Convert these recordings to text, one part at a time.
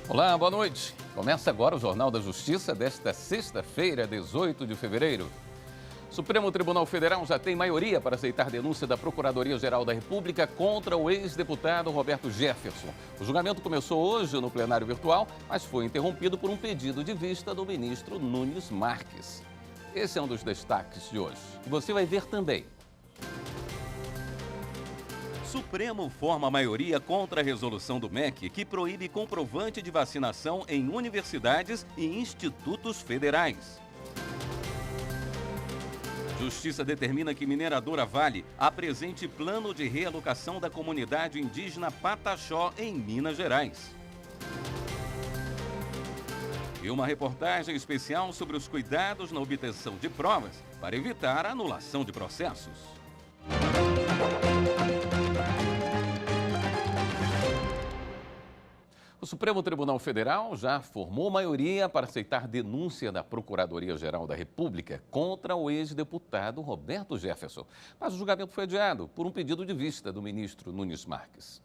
Olá, boa noite. Começa agora o Jornal da Justiça desta sexta-feira, 18 de fevereiro. O Supremo Tribunal Federal já tem maioria para aceitar denúncia da Procuradoria-Geral da República contra o ex-deputado Roberto Jefferson. O julgamento começou hoje no plenário virtual, mas foi interrompido por um pedido de vista do ministro Nunes Marques. Esse é um dos destaques de hoje. E você vai ver também. Supremo forma maioria contra a resolução do MEC que proíbe comprovante de vacinação em universidades e institutos federais. Justiça determina que mineradora Vale apresente plano de realocação da comunidade indígena Pataxó em Minas Gerais. E uma reportagem especial sobre os cuidados na obtenção de provas para evitar a anulação de processos. O Supremo Tribunal Federal já formou maioria para aceitar denúncia da Procuradoria-Geral da República contra o ex-deputado Roberto Jefferson. Mas o julgamento foi adiado por um pedido de vista do ministro Nunes Marques.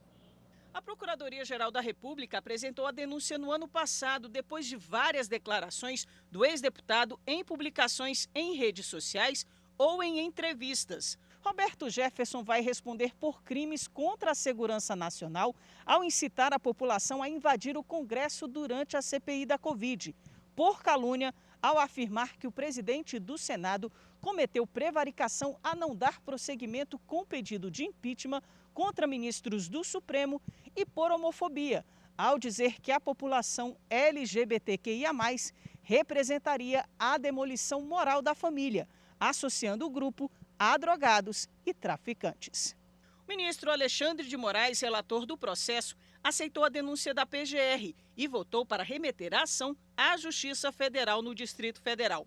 A Procuradoria-Geral da República apresentou a denúncia no ano passado, depois de várias declarações do ex-deputado em publicações em redes sociais ou em entrevistas. Roberto Jefferson vai responder por crimes contra a segurança nacional ao incitar a população a invadir o Congresso durante a CPI da Covid, por calúnia ao afirmar que o presidente do Senado cometeu prevaricação a não dar prosseguimento com pedido de impeachment contra ministros do Supremo e por homofobia, ao dizer que a população LGBTQIA+, representaria a demolição moral da família, associando o grupo a drogados e traficantes. O ministro Alexandre de Moraes, relator do processo, aceitou a denúncia da PGR e votou para remeter a ação à Justiça Federal no Distrito Federal.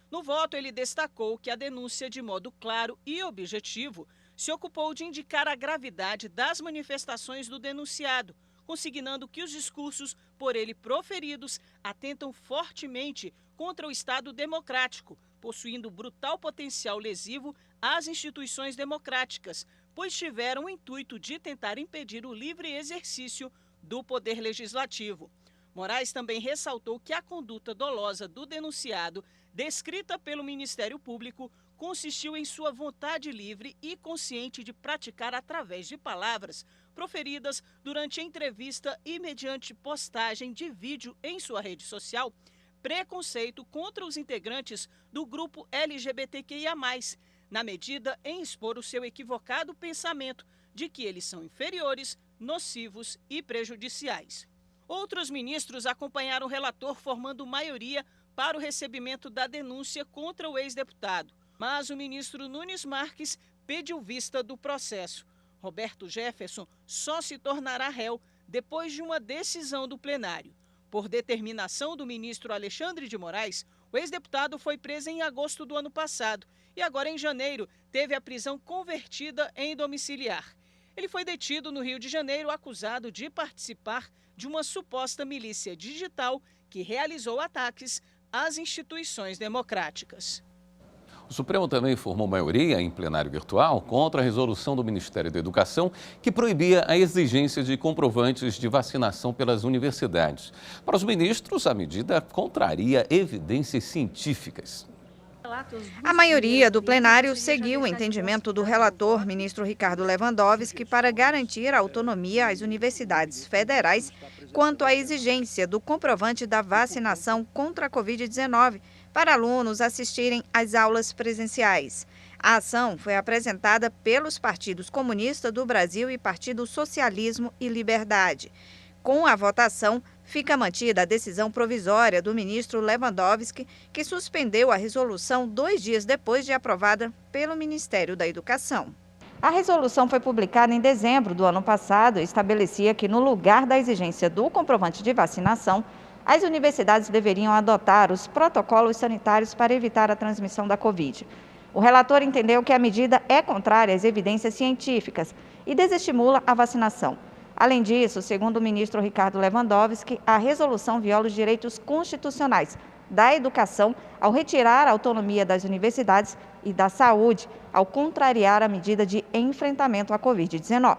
No voto, ele destacou que a denúncia, de modo claro e objetivo, se ocupou de indicar a gravidade das manifestações do denunciado, consignando que os discursos por ele proferidos atentam fortemente contra o Estado democrático, possuindo brutal potencial lesivo às instituições democráticas, pois tiveram o intuito de tentar impedir o livre exercício do poder legislativo. Moraes também ressaltou que a conduta dolosa do denunciado, descrita pelo Ministério Público, consistiu em sua vontade livre e consciente de praticar através de palavras proferidas durante a entrevista e mediante postagem de vídeo em sua rede social, preconceito contra os integrantes do grupo LGBTQIA+, na medida em expor o seu equivocado pensamento de que eles são inferiores, nocivos e prejudiciais. Outros ministros acompanharam o relator formando maioria para o recebimento da denúncia contra o ex-deputado, mas o ministro Nunes Marques pediu vista do processo. Roberto Jefferson só se tornará réu depois de uma decisão do plenário. Por determinação do ministro Alexandre de Moraes, o ex-deputado foi preso em agosto do ano passado e agora em janeiro teve a prisão convertida em domiciliar. Ele foi detido no Rio de Janeiro acusado de participar de uma suposta milícia digital que realizou ataques às instituições democráticas. O Supremo também formou maioria em plenário virtual contra a resolução do Ministério da Educação que proibia a exigência de comprovantes de vacinação pelas universidades. Para os ministros, a medida contraria evidências científicas. A maioria do plenário seguiu o entendimento do relator, ministro Ricardo Lewandowski, para garantir a autonomia às universidades federais quanto à exigência do comprovante da vacinação contra a Covid-19 para alunos assistirem às aulas presenciais. A ação foi apresentada pelos partidos Comunista do Brasil e Partido Socialismo e Liberdade. Com a votação, fica mantida a decisão provisória do ministro Lewandowski, que suspendeu a resolução 2 dias depois de aprovada pelo Ministério da Educação. A resolução foi publicada em dezembro do ano passado e estabelecia que, no lugar da exigência do comprovante de vacinação, as universidades deveriam adotar os protocolos sanitários para evitar a transmissão da Covid. O relator entendeu que a medida é contrária às evidências científicas e desestimula a vacinação. Além disso, segundo o ministro Ricardo Lewandowski, a resolução viola os direitos constitucionais da educação ao retirar a autonomia das universidades e da saúde, ao contrariar a medida de enfrentamento à Covid-19.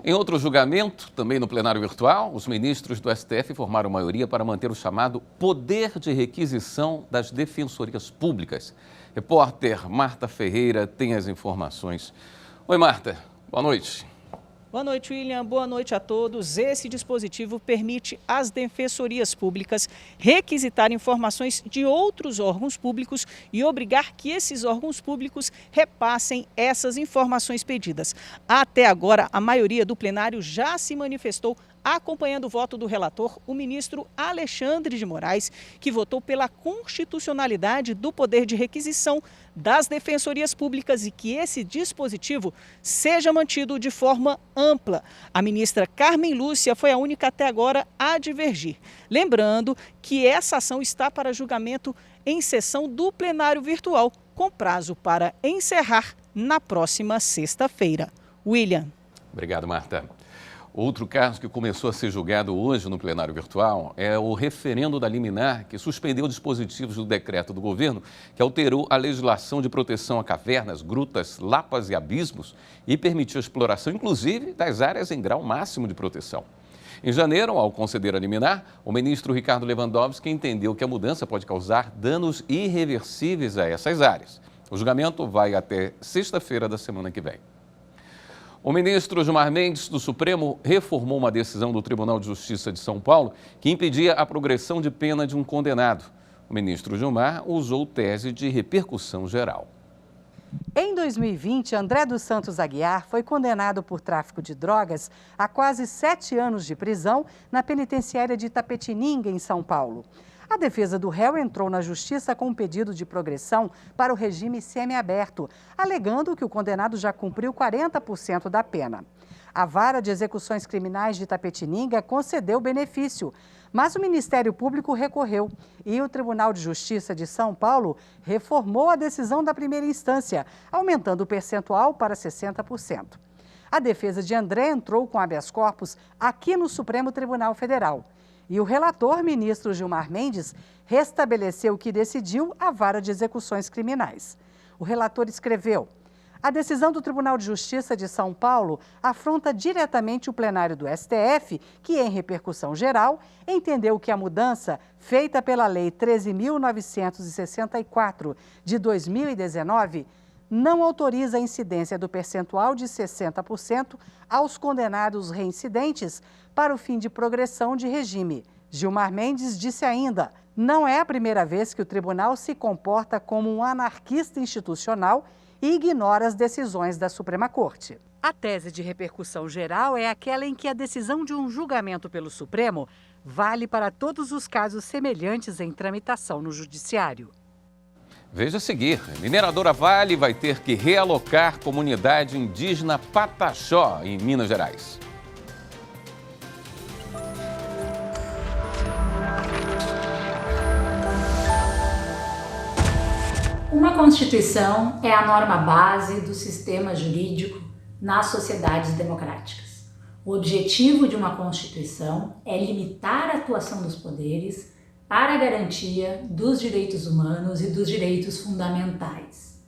Em outro julgamento, também no plenário virtual, os ministros do STF formaram maioria para manter o chamado poder de requisição das defensorias públicas. Repórter Marta Ferreira tem as informações. Oi, Marta. Boa noite. Boa noite, William. Boa noite a todos. Esse dispositivo permite às defensorias públicas requisitar informações de outros órgãos públicos e obrigar que esses órgãos públicos repassem essas informações pedidas. Até agora, a maioria do plenário já se manifestou acompanhando o voto do relator, o ministro Alexandre de Moraes, que votou pela constitucionalidade do poder de requisição das defensorias públicas e que esse dispositivo seja mantido de forma ampla. A ministra Carmen Lúcia foi a única até agora a divergir. Lembrando que essa ação está para julgamento em sessão do plenário virtual, com prazo para encerrar na próxima sexta-feira. William. Obrigado, Marta. Outro caso que começou a ser julgado hoje no plenário virtual é o referendo da liminar que suspendeu dispositivos do decreto do governo que alterou a legislação de proteção a cavernas, grutas, lapas e abismos e permitiu a exploração, inclusive, das áreas em grau máximo de proteção. Em janeiro, ao conceder a liminar, o ministro Ricardo Lewandowski entendeu que a mudança pode causar danos irreversíveis a essas áreas. O julgamento vai até sexta-feira da semana que vem. O ministro Gilmar Mendes, do Supremo, reformou uma decisão do Tribunal de Justiça de São Paulo que impedia a progressão de pena de um condenado. O ministro Gilmar usou tese de repercussão geral. Em 2020, André dos Santos Aguiar foi condenado por tráfico de drogas a quase 7 anos de prisão na penitenciária de Itapetininga, em São Paulo. A defesa do réu entrou na justiça com um pedido de progressão para o regime semiaberto, alegando que o condenado já cumpriu 40% da pena. A Vara de Execuções Criminais de Itapetininga concedeu o benefício, mas o Ministério Público recorreu e o Tribunal de Justiça de São Paulo reformou a decisão da primeira instância, aumentando o percentual para 60%. A defesa de André entrou com habeas corpus aqui no Supremo Tribunal Federal. E o relator, ministro Gilmar Mendes, restabeleceu o que decidiu a Vara de Execuções Criminais. O relator escreveu: a decisão do Tribunal de Justiça de São Paulo afronta diretamente o plenário do STF, que, em repercussão geral, entendeu que a mudança feita pela Lei 13.964 de 2019 não autoriza a incidência do percentual de 60% aos condenados reincidentes para o fim de progressão de regime. Gilmar Mendes disse ainda: não é a primeira vez que o tribunal se comporta como um anarquista institucional e ignora as decisões da Suprema Corte. A tese de repercussão geral é aquela em que a decisão de um julgamento pelo Supremo vale para todos os casos semelhantes em tramitação no Judiciário. Veja a seguir, mineradora Vale vai ter que realocar comunidade indígena Pataxó, em Minas Gerais. Uma Constituição é a norma base do sistema jurídico nas sociedades democráticas. O objetivo de uma Constituição é limitar a atuação dos poderes para a garantia dos direitos humanos e dos direitos fundamentais.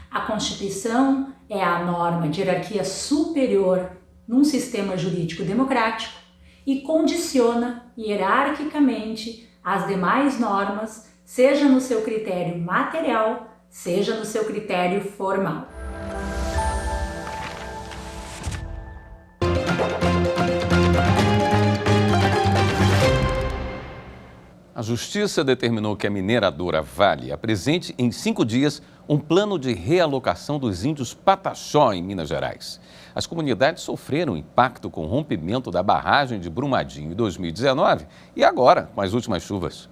A Constituição é a norma de hierarquia superior num sistema jurídico democrático e condiciona hierarquicamente as demais normas, seja no seu critério material, seja no seu critério formal. A Justiça determinou que a mineradora Vale apresente em 5 dias um plano de realocação dos índios Pataxó, em Minas Gerais. As comunidades sofreram impacto com o rompimento da barragem de Brumadinho em 2019 e agora, com as últimas chuvas.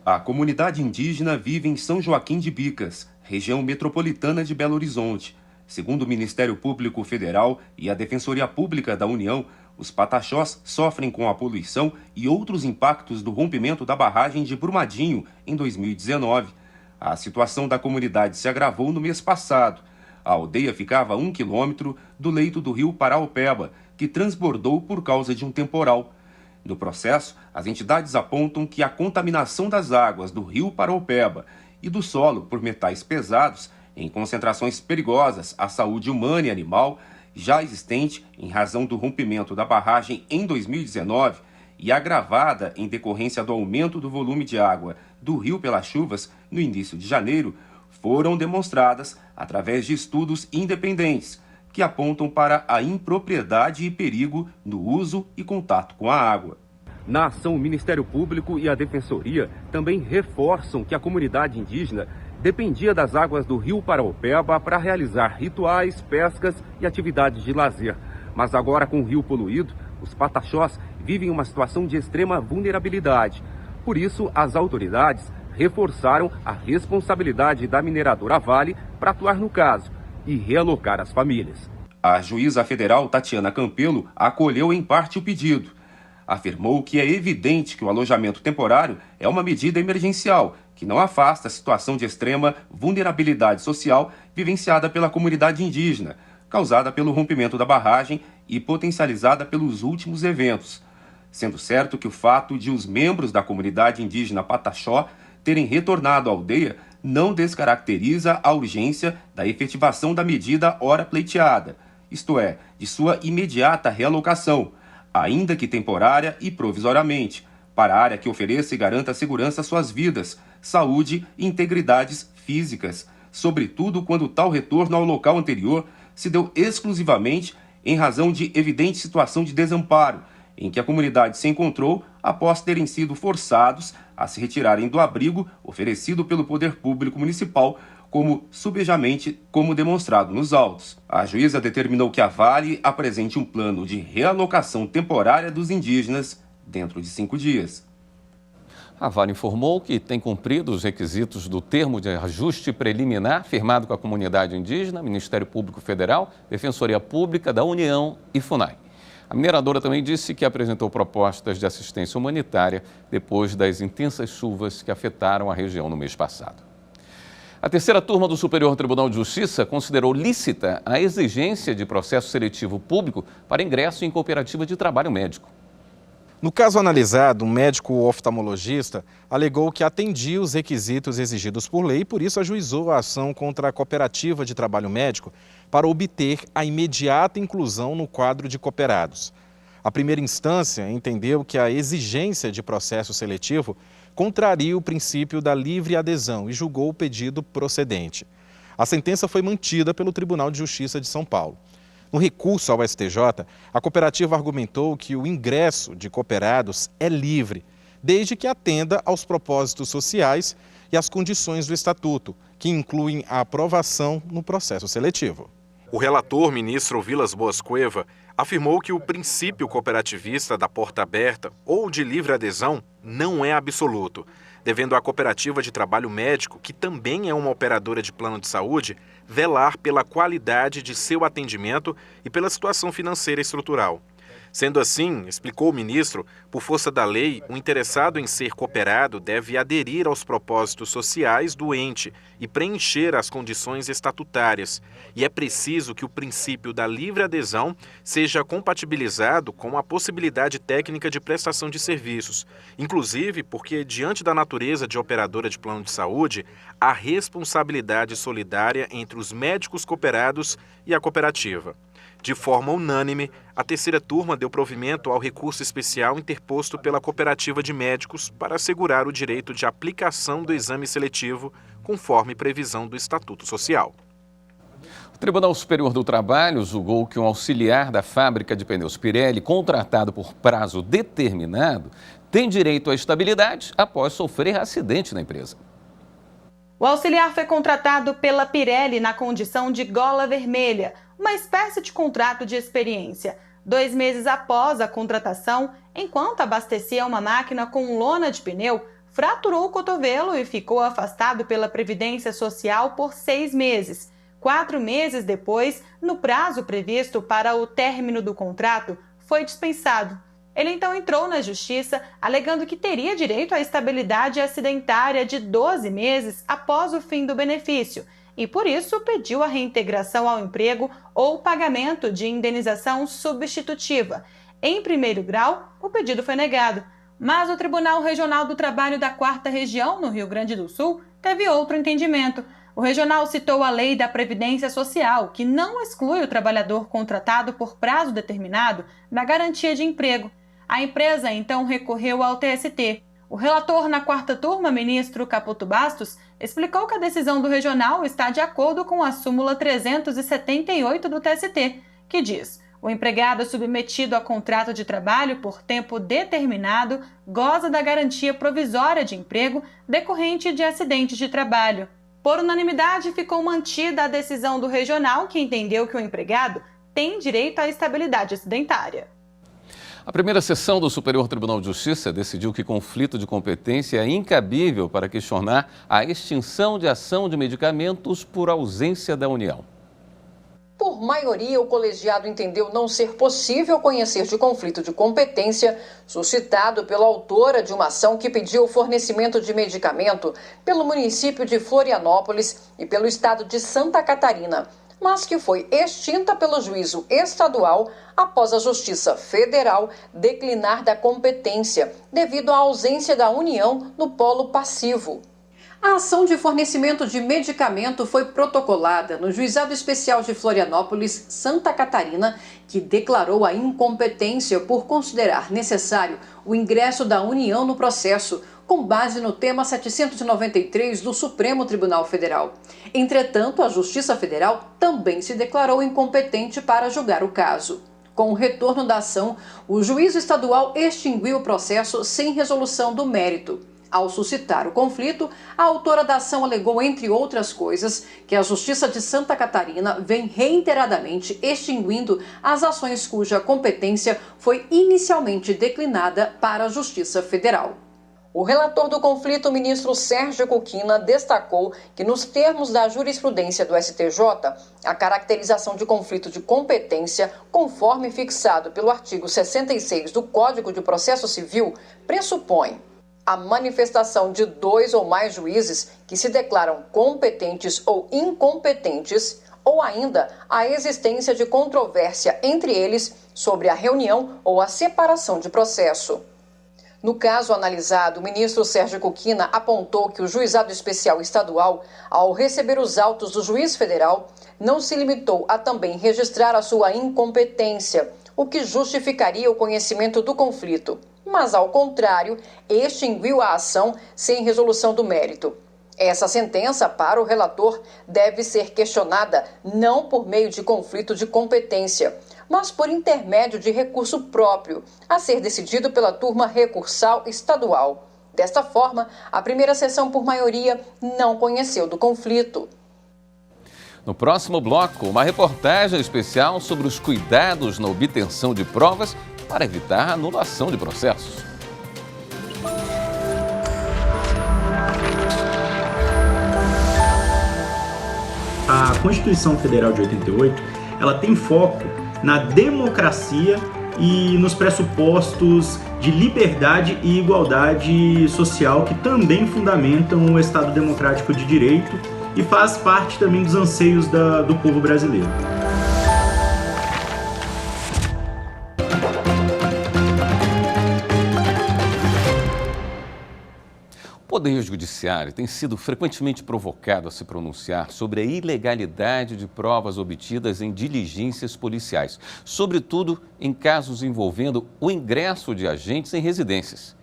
A comunidade indígena vive em São Joaquim de Bicas, região metropolitana de Belo Horizonte. Segundo o Ministério Público Federal e a Defensoria Pública da União, os pataxós sofrem com a poluição e outros impactos do rompimento da barragem de Brumadinho em 2019. A situação da comunidade se agravou no mês passado. A aldeia ficava a 1 quilômetro do leito do rio Paraopeba, que transbordou por causa de um temporal. No processo, as entidades apontam que a contaminação das águas do rio Paraopeba e do solo por metais pesados, em concentrações perigosas à saúde humana e animal, já existente em razão do rompimento da barragem em 2019 e agravada em decorrência do aumento do volume de água do rio pelas chuvas no início de janeiro, foram demonstradas através de estudos independentes que apontam para a impropriedade e perigo no uso e contato com a água. Na ação, o Ministério Público e a Defensoria também reforçam que a comunidade indígena dependia das águas do rio Paraopeba para realizar rituais, pescas e atividades de lazer. Mas agora, com o rio poluído, os pataxós vivem uma situação de extrema vulnerabilidade. Por isso, as autoridades reforçaram a responsabilidade da mineradora Vale para atuar no caso e realocar as famílias. A juíza federal Tatiana Campelo acolheu em parte o pedido. Afirmou que é evidente que o alojamento temporário é uma medida emergencial, que não afasta a situação de extrema vulnerabilidade social vivenciada pela comunidade indígena, causada pelo rompimento da barragem e potencializada pelos últimos eventos. Sendo certo que o fato de os membros da comunidade indígena Pataxó terem retornado à aldeia não descaracteriza a urgência da efetivação da medida ora pleiteada, isto é, de sua imediata realocação, ainda que temporária e provisoriamente, para a área que ofereça e garanta segurança às suas vidas, saúde e integridades físicas, sobretudo quando tal retorno ao local anterior se deu exclusivamente em razão de evidente situação de desamparo, em que a comunidade se encontrou após terem sido forçados a se retirarem do abrigo oferecido pelo poder público municipal, como subejamente como demonstrado nos autos. A juíza determinou que a Vale apresente um plano de realocação temporária dos indígenas dentro de 5 dias. A Vale informou que tem cumprido os requisitos do termo de ajuste preliminar firmado com a comunidade indígena, Ministério Público Federal, Defensoria Pública da União e FUNAI. A mineradora também disse que apresentou propostas de assistência humanitária depois das intensas chuvas que afetaram a região no mês passado. A terceira turma do Superior Tribunal de Justiça considerou lícita a exigência de processo seletivo público para ingresso em cooperativa de trabalho médico. No caso analisado, um médico oftalmologista alegou que atendia os requisitos exigidos por lei e, por isso, ajuizou a ação contra a cooperativa de trabalho médico para obter a imediata inclusão no quadro de cooperados. A primeira instância entendeu que a exigência de processo seletivo contraria o princípio da livre adesão e julgou o pedido procedente. A sentença foi mantida pelo Tribunal de Justiça de São Paulo. No recurso ao STJ, a cooperativa argumentou que o ingresso de cooperados é livre, desde que atenda aos propósitos sociais e às condições do Estatuto, que incluem a aprovação no processo seletivo. O relator, ministro Vilas Boas Cueva, afirmou que o princípio cooperativista da porta aberta ou de livre adesão não é absoluto, devendo a cooperativa de trabalho médico, que também é uma operadora de plano de saúde, velar pela qualidade de seu atendimento e pela situação financeira estrutural. Sendo assim, explicou o ministro, por força da lei, o interessado em ser cooperado deve aderir aos propósitos sociais do ente e preencher as condições estatutárias. E é preciso que o princípio da livre adesão seja compatibilizado com a possibilidade técnica de prestação de serviços, inclusive porque, diante da natureza de operadora de plano de saúde, há responsabilidade solidária entre os médicos cooperados e a cooperativa. De forma unânime, a terceira turma deu provimento ao recurso especial interposto pela cooperativa de médicos para assegurar o direito de aplicação do exame seletivo, conforme previsão do Estatuto Social. O Tribunal Superior do Trabalho julgou que um auxiliar da fábrica de pneus Pirelli, contratado por prazo determinado, tem direito à estabilidade após sofrer acidente na empresa. O auxiliar foi contratado pela Pirelli na condição de gola vermelha, uma espécie de contrato de experiência. 2 meses após a contratação, enquanto abastecia uma máquina com lona de pneu, fraturou o cotovelo e ficou afastado pela Previdência Social por 6 meses. 4 meses depois, no prazo previsto para o término do contrato, foi dispensado. Ele então entrou na Justiça, alegando que teria direito à estabilidade acidentária de 12 meses após o fim do benefício e, por isso, pediu a reintegração ao emprego ou pagamento de indenização substitutiva. Em primeiro grau, o pedido foi negado, mas o Tribunal Regional do Trabalho da 4ª Região, no Rio Grande do Sul, teve outro entendimento. O regional citou a Lei da Previdência Social, que não exclui o trabalhador contratado por prazo determinado da garantia de emprego. A empresa, então, recorreu ao TST. O relator na quarta turma, ministro Caputo Bastos, explicou que a decisão do regional está de acordo com a súmula 378 do TST, que diz: o empregado submetido a contrato de trabalho por tempo determinado goza da garantia provisória de emprego decorrente de acidente de trabalho. Por unanimidade, ficou mantida a decisão do regional, que entendeu que o empregado tem direito à estabilidade acidentária. A primeira sessão do Superior Tribunal de Justiça decidiu que conflito de competência é incabível para questionar a extinção de ação de medicamentos por ausência da União. Por maioria, o colegiado entendeu não ser possível conhecer de conflito de competência suscitado pela autora de uma ação que pediu o fornecimento de medicamento pelo município de Florianópolis e pelo estado de Santa Catarina, mas que foi extinta pelo juízo estadual após a Justiça Federal declinar da competência devido à ausência da União no polo passivo. A ação de fornecimento de medicamento foi protocolada no Juizado Especial de Florianópolis, Santa Catarina, que declarou a incompetência por considerar necessário o ingresso da União no processo, com base no tema 793 do Supremo Tribunal Federal. Entretanto, a Justiça Federal também se declarou incompetente para julgar o caso. Com o retorno da ação, o juízo estadual extinguiu o processo sem resolução do mérito. Ao suscitar o conflito, a autora da ação alegou, entre outras coisas, que a Justiça de Santa Catarina vem reiteradamente extinguindo as ações cuja competência foi inicialmente declinada para a Justiça Federal. O relator do conflito, o ministro Sérgio Kukina, destacou que, nos termos da jurisprudência do STJ, a caracterização de conflito de competência, conforme fixado pelo artigo 66 do Código de Processo Civil, pressupõe a manifestação de 2 ou mais juízes que se declaram competentes ou incompetentes, ou ainda a existência de controvérsia entre eles sobre a reunião ou a separação de processo. No caso analisado, o ministro Sérgio Kukina apontou que o Juizado Especial Estadual, ao receber os autos do juiz federal, não se limitou a também registrar a sua incompetência, o que justificaria o conhecimento do conflito, mas, ao contrário, extinguiu a ação sem resolução do mérito. Essa sentença, para o relator, deve ser questionada não por meio de conflito de competência, mas por intermédio de recurso próprio, a ser decidido pela turma recursal estadual. Desta forma, a primeira sessão, por maioria, não conheceu do conflito. No próximo bloco, uma reportagem especial sobre os cuidados na obtenção de provas para evitar a anulação de processos. A Constituição Federal de 88, ela tem foco na democracia e nos pressupostos de liberdade e igualdade social que também fundamentam o Estado Democrático de Direito e faz parte também dos anseios do povo brasileiro. O Poder Judiciário tem sido frequentemente provocado a se pronunciar sobre a ilegalidade de provas obtidas em diligências policiais, sobretudo em casos envolvendo o ingresso de agentes em residências.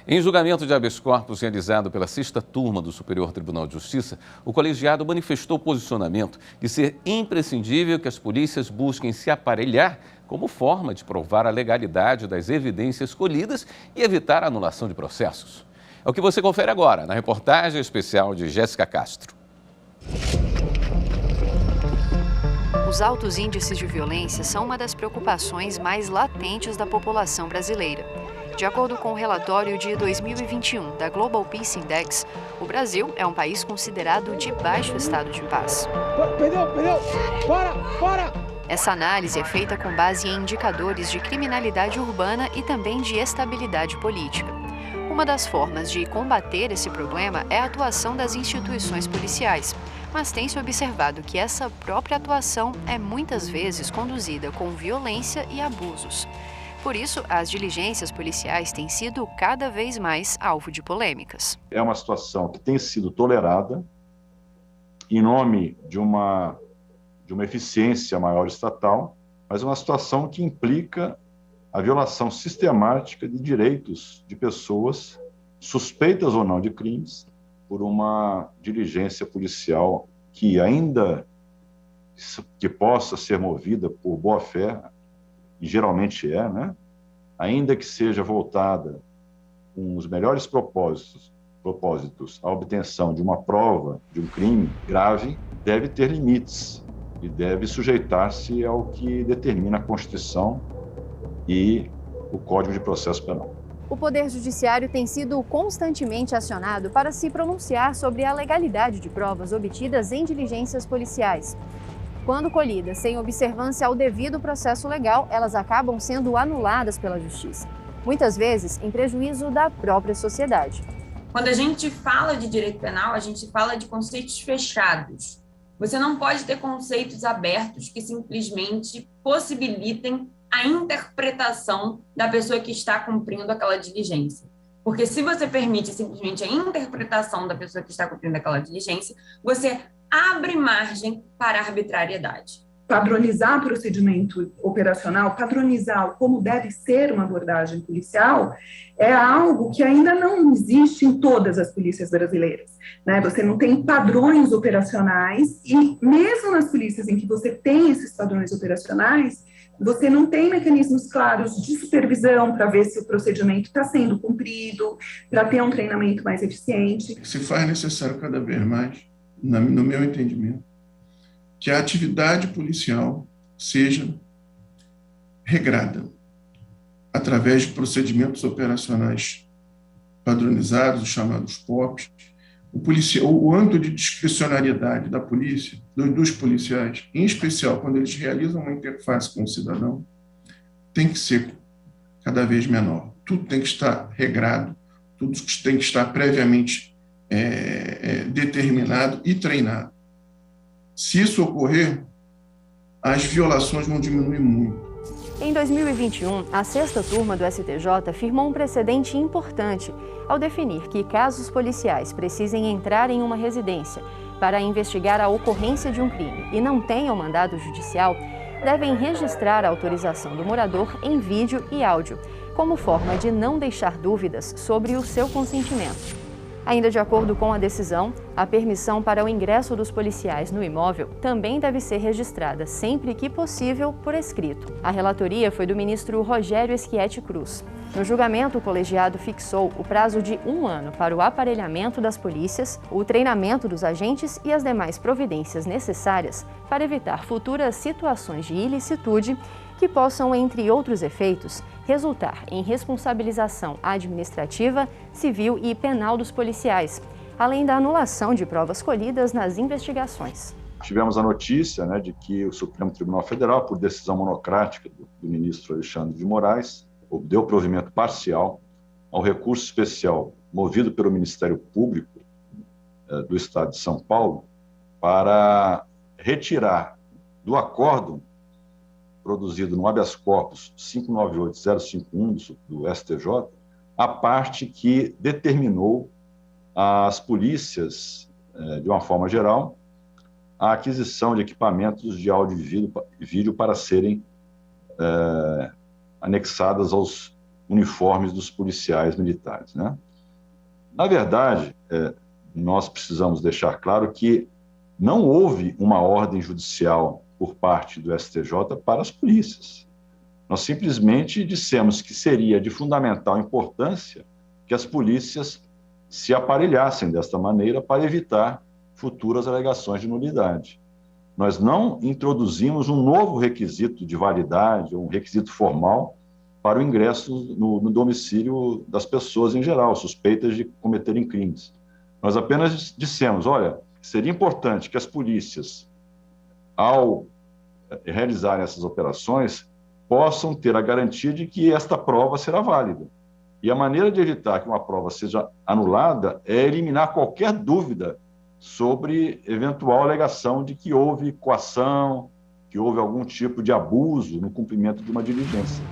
Em julgamento de habeas corpus realizado pela 6ª turma do Superior Tribunal de Justiça, o colegiado manifestou o posicionamento de ser imprescindível que as polícias busquem se aparelhar como forma de provar a legalidade das evidências colhidas e evitar a anulação de processos. É o que você confere agora na reportagem especial de Jéssica Castro. Os altos índices de violência são uma das preocupações mais latentes da população brasileira. De acordo com o relatório de 2021 da Global Peace Index, o Brasil é um país considerado de baixo estado de paz. Para! Essa análise é feita com base em indicadores de criminalidade urbana e também de estabilidade política. Uma das formas de combater esse problema é a atuação das instituições policiais, mas tem-se observado que essa própria atuação é muitas vezes conduzida com violência e abusos. Por isso, as diligências policiais têm sido cada vez mais alvo de polêmicas. É uma situação que tem sido tolerada em nome de uma eficiência maior estatal, mas uma situação que implica a violação sistemática de direitos de pessoas suspeitas ou não de crimes por uma diligência policial que ainda que possa ser movida por boa-fé, e geralmente é, né? Ainda que seja voltada com os melhores propósitos à obtenção de uma prova de um crime grave, deve ter limites e deve sujeitar-se ao que determina a Constituição e o Código de Processo Penal. O Poder Judiciário tem sido constantemente acionado para se pronunciar sobre a legalidade de provas obtidas em diligências policiais. Quando colhidas sem observância ao devido processo legal, elas acabam sendo anuladas pela Justiça, muitas vezes em prejuízo da própria sociedade. Quando a gente fala de direito penal, a gente fala de conceitos fechados. Você não pode ter conceitos abertos que simplesmente possibilitem a interpretação da pessoa que está cumprindo aquela diligência. Porque se você permite simplesmente a interpretação da pessoa que está cumprindo aquela diligência, você abre margem para a arbitrariedade. Padronizar procedimento operacional, padronizar como deve ser uma abordagem policial, é algo que ainda não existe em todas as polícias brasileiras, né? Você não tem padrões operacionais e mesmo nas polícias em que você tem esses padrões operacionais, você não tem mecanismos claros de supervisão para ver se o procedimento está sendo cumprido, para ter um treinamento mais eficiente. Se faz necessário cada vez mais, no meu entendimento, que a atividade policial seja regrada através de procedimentos operacionais padronizados, os chamados POPs. O âmbito de discricionariedade da polícia, dos policiais, em especial quando eles realizam uma interface com o cidadão, tem que ser cada vez menor. Tudo tem que estar regrado, tudo tem que estar previamente determinado e treinado. Se isso ocorrer, as violações vão diminuir muito. Em 2021, a 6ª turma do STJ firmou um precedente importante ao definir que casos policiais precisem entrar em uma residência para investigar a ocorrência de um crime e não tenham mandado judicial, devem registrar a autorização do morador em vídeo e áudio, como forma de não deixar dúvidas sobre o seu consentimento. Ainda de acordo com a decisão, a permissão para o ingresso dos policiais no imóvel também deve ser registrada sempre que possível por escrito. A relatoria foi do ministro Rogério Schietti Cruz. No julgamento, o colegiado fixou o prazo de 1 ano para o aparelhamento das polícias, o treinamento dos agentes e as demais providências necessárias para evitar futuras situações de ilicitude que possam, entre outros efeitos, resultar em responsabilização administrativa, civil e penal dos policiais, além da anulação de provas colhidas nas investigações. Tivemos a notícia, né, de que o Supremo Tribunal Federal, por decisão monocrática do ministro Alexandre de Moraes, deu provimento parcial ao recurso especial movido pelo Ministério Público do Estado de São Paulo para retirar do acórdão produzido no habeas corpus 598.051 do STJ, a parte que determinou às polícias, de uma forma geral, a aquisição de equipamentos de áudio e vídeo para serem anexadas aos uniformes dos policiais militares, né? Na verdade, nós precisamos deixar claro que não houve uma ordem judicial por parte do STJ para as polícias. Nós simplesmente dissemos que seria de fundamental importância que as polícias se aparelhassem desta maneira para evitar futuras alegações de nulidade. Nós não introduzimos um novo requisito de validade, um requisito formal para o ingresso no domicílio das pessoas em geral, suspeitas de cometerem crimes. Nós apenas dissemos, olha, seria importante que as polícias, ao realizarem essas operações, possam ter a garantia de que esta prova será válida. E a maneira de evitar que uma prova seja anulada é eliminar qualquer dúvida sobre eventual alegação de que houve coação, que houve algum tipo de abuso no cumprimento de uma diligência.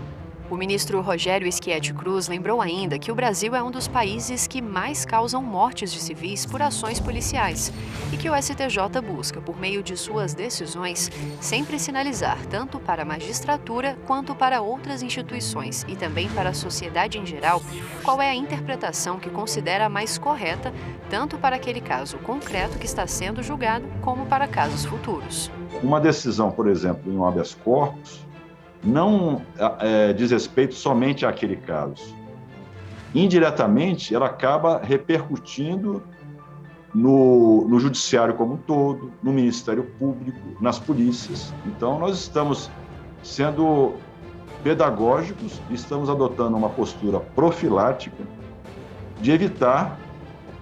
O ministro Rogério Schietti Cruz lembrou ainda que o Brasil é um dos países que mais causam mortes de civis por ações policiais e que o STJ busca, por meio de suas decisões, sempre sinalizar tanto para a magistratura quanto para outras instituições e também para a sociedade em geral qual é a interpretação que considera mais correta, tanto para aquele caso concreto que está sendo julgado como para casos futuros. Uma decisão, por exemplo, em um habeas corpus, não diz respeito somente àquele caso. Indiretamente, ela acaba repercutindo no judiciário como um todo, no Ministério Público, nas polícias. Então, nós estamos sendo pedagógicos e estamos adotando uma postura profilática de evitar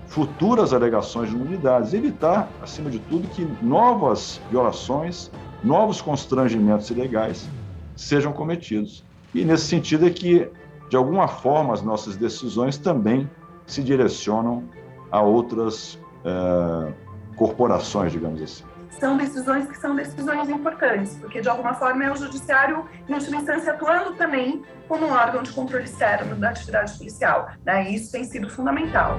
futuras alegações de nulidades, evitar, acima de tudo, que novas violações, novos constrangimentos ilegais sejam cometidos. E nesse sentido é que, de alguma forma, as nossas decisões também se direcionam a outras corporações, digamos assim. São decisões que são decisões importantes, porque de alguma forma é o judiciário, em última instância, atuando também como um órgão de controle externo da atividade policial, né? E isso tem sido fundamental.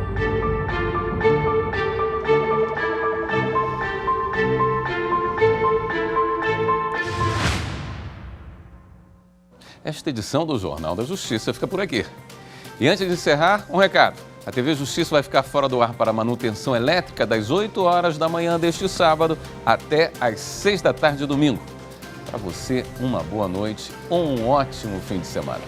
Esta edição do Jornal da Justiça fica por aqui. E antes de encerrar, um recado. A TV Justiça vai ficar fora do ar para manutenção elétrica das 8 horas da manhã deste sábado até às 6 da tarde de domingo. Para você, uma boa noite ou um ótimo fim de semana.